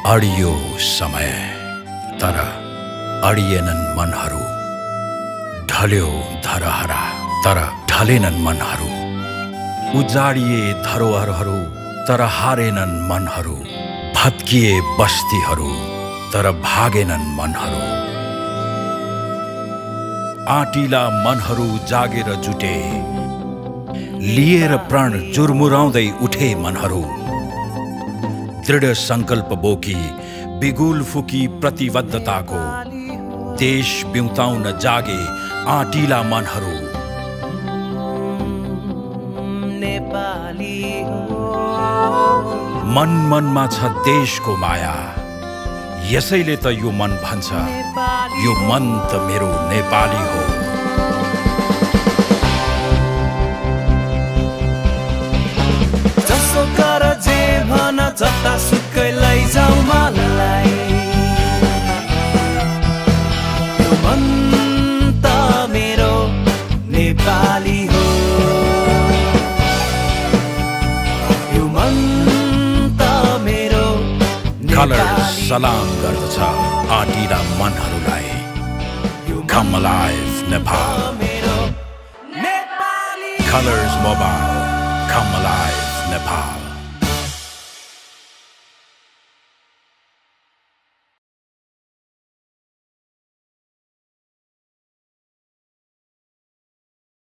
Audio समय तर अडिएनन् मनहरू, ढल्यो धरहरा तर ढलेनन् मनहरू, उजाडिए धरोहरहरू तर हारेनन् मनहरू, भत्किए बस्तीहरू तर भागेनन् मनहरू। आँटिला मनहरू जागेर जुटे, लिएर प्रण जुर्मुराउँदै उठे मनहरू। दृढ संकल्प बोकी बिगुल फुकी प्रतिबद्धताको देश बिउताउन जागे आँटिला मनहरू। मन मनमा छ देशको माया, यसैले त यो मन भन्छ यो मन त मेरो नेपाली हो। जसो कर जे भन जता सुकै लैजाऊ मलाई, यो मन त मेरो नेपाली हो। यो मन त मेरो कलर्स सलाम गर्दछ आँटिला मनहरूलाई। Come alive Nepal। Colors Mobile, come alive Nepal।